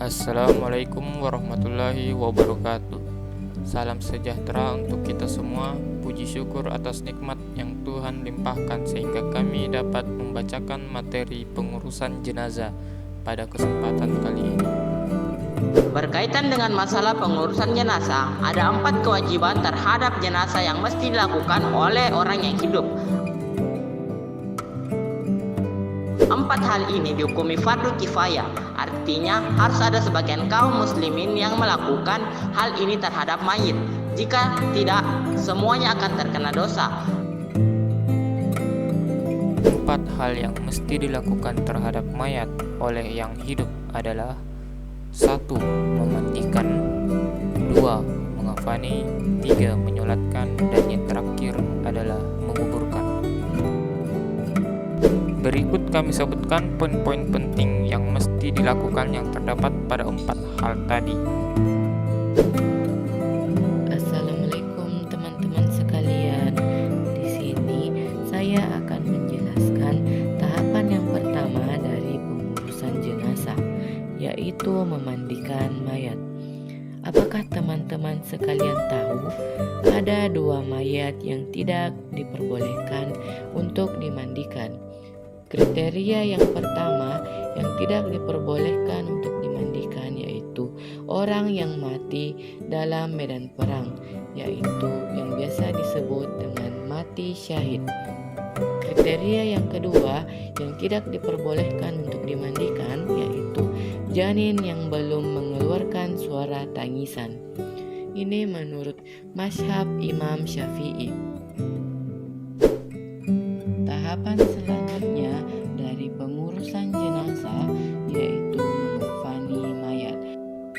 Assalamualaikum warahmatullahi wabarakatuh. Salam sejahtera untuk kita semua. Puji syukur atas nikmat yang Tuhan limpahkan sehingga kami dapat membacakan materi pengurusan jenazah pada kesempatan kali ini. Berkaitan dengan masalah pengurusan jenazah, ada 4 kewajiban terhadap jenazah yang mesti dilakukan oleh orang yang hidup. 4 hal ini dihukumi fardu kifayah, artinya harus ada sebagian kaum muslimin yang melakukan hal ini terhadap mayit. Jika tidak, semuanya akan terkena dosa. 4 hal yang mesti dilakukan terhadap mayat oleh yang hidup adalah: 1. Memandikan, 2. Mengafani, 3. Menyolatkan, dan yang terakhir adalah menguburkan. Berikut kami sebutkan poin-poin penting yang mesti dilakukan yang terdapat pada 4 hal tadi. Assalamualaikum teman-teman sekalian. Di sini saya akan menjelaskan tahapan yang pertama dari pengurusan jenazah, yaitu memandikan mayat. Apakah teman-teman sekalian tahu ada 2 mayat yang tidak diperbolehkan untuk dimandikan? Kriteria yang pertama yang tidak diperbolehkan untuk dimandikan yaitu orang yang mati dalam medan perang, yaitu yang biasa disebut dengan mati syahid. Kriteria yang kedua yang tidak diperbolehkan untuk dimandikan yaitu janin yang belum mengeluarkan suara tangisan. Ini menurut mazhab Imam Syafi'i. Tahapan selanjutnya dari pengurusan jenazah yaitu mengafani mayat.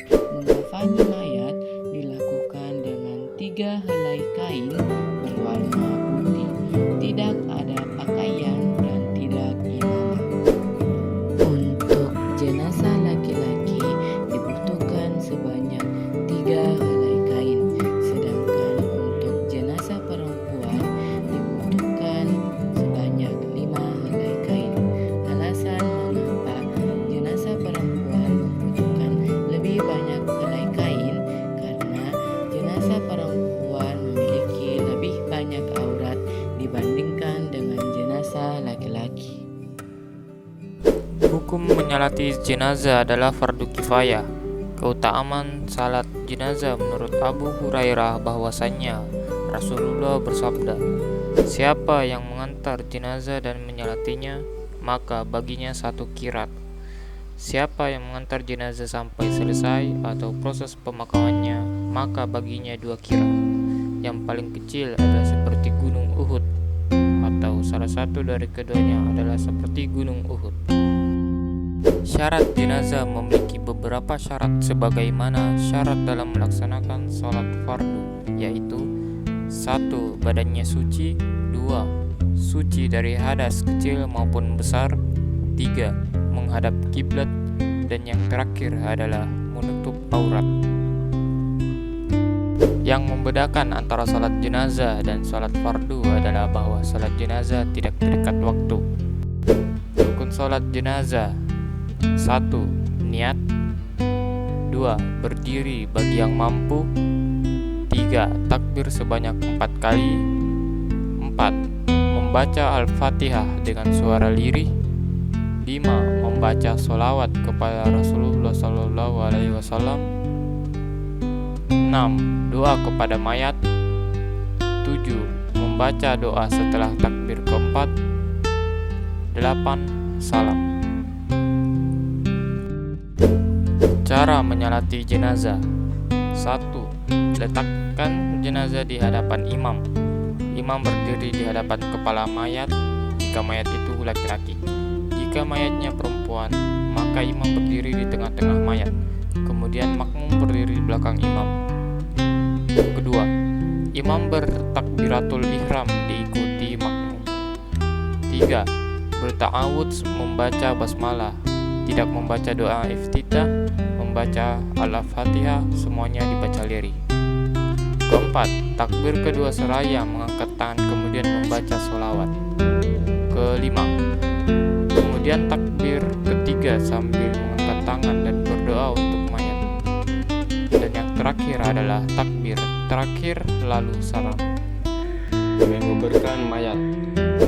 Mengafani mayat dilakukan dengan 3 helai kain berwarna putih, tidak ada pakaian dan tidak imamah. Untuk jenazah laki-laki dibutuhkan sebanyak 3 helai kain, sedangkan untuk jenazah perempuan dibutuhkan sebanyak 5 helai kain. Alasan mengapa jenazah perempuan membutuhkan lebih banyak helai kain karena jenazah perempuan memiliki lebih banyak aurat dibandingkan dengan jenazah laki-laki. Hukum menyolati jenazah adalah fardu kifayah. Keutamaan salat jenazah menurut Abu Hurairah bahwasannya Rasulullah bersabda, "Siapa yang mengantar jenazah dan menyolatinya, maka baginya 1 qirat. Siapa yang mengantar jenazah sampai selesai atau proses pemakamannya, maka baginya 2 qirat. Yang paling kecil adalah seperti gunung Uhud, atau salah satu dari keduanya adalah seperti gunung Uhud." Syarat jenazah memiliki beberapa syarat sebagaimana syarat dalam melaksanakan sholat fardu, yaitu: 1. Badannya suci, 2. Suci dari hadas kecil maupun besar, 3. Menghadap kiblat, dan yang terakhir adalah menutup aurat. Yang membedakan antara sholat jenazah dan sholat fardu adalah bahwa sholat jenazah tidak terikat waktu. Rukun sholat jenazah: 1. Niat, 2. Berdiri bagi yang mampu, 3. Takbir sebanyak 4 kali, 4. Membaca Al-Fatihah dengan suara lirih, 5. Membaca sholawat kepada Rasulullah SAW, 6. Doa kepada mayat, 7. Membaca doa setelah takbir keempat, 8. Salam. Cara menyolati jenazah: 1. Letakkan jenazah di hadapan imam. Imam berdiri di hadapan kepala mayat jika mayat itu laki-laki. Jika mayatnya perempuan, maka imam berdiri di tengah-tengah mayat. Kemudian makmum berdiri di belakang imam. Kedua, imam bertakbiratul ihram diikuti makmum. 3. Berta'awudz membaca basmalah, tidak membaca doa iftitah, membaca Al-Fatihah, semuanya dibaca lirih. Keempat, takbir kedua seraya mengangkat tangan kemudian membaca sholawat. Kelima, kemudian takbir ketiga sambil mengangkat tangan dan berdoa untuk terakhir adalah takbir terakhir lalu salam. Menguburkan mayat.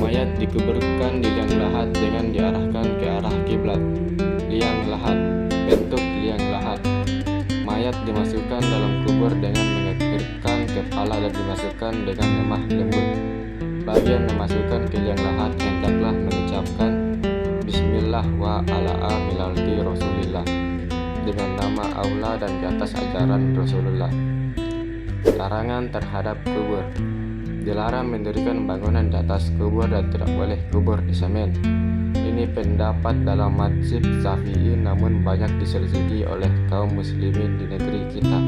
Mayat dikuburkan di liang lahat dengan diarahkan ke arah kiblat. Liang lahat, bentuk liang lahat. Mayat dimasukkan dalam kubur dengan mengekirkan kepala dan dimasukkan dengan lemah lembut. Bagi yang memasukkan ke liang lahat hendaklah mengucapkan Bismillah wa ala milalti Rasulillah, dengan nama Allah dan di atas ajaran Rasulullah. Larangan terhadap kubur. Dilarang mendirikan bangunan di atas kubur dan tidak boleh kubur di semen. Ini pendapat dalam mazhab Syafi'i, namun banyak diselisihi oleh kaum muslimin di negeri kita.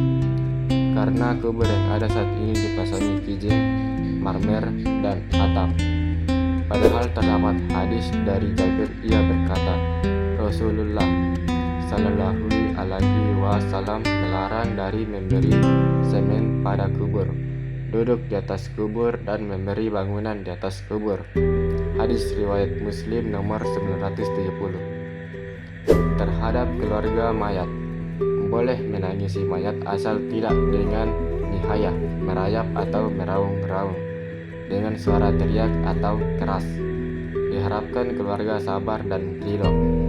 Karena kubur yang ada saat ini dipasangi kijing, marmer, dan atap. Padahal terdapat hadis dari Jabir, ia berkata, Rasulullah Sallallahu Alaihi Wasallam melarang dari memberi semen pada kubur, duduk di atas kubur, dan memberi bangunan di atas kubur. Hadis riwayat Muslim nomor 970. Terhadap keluarga mayat, boleh menangisi mayat asal tidak dengan nihayah, merayap atau meraung-raung, dengan suara teriak atau keras. Diharapkan keluarga sabar dan ridho.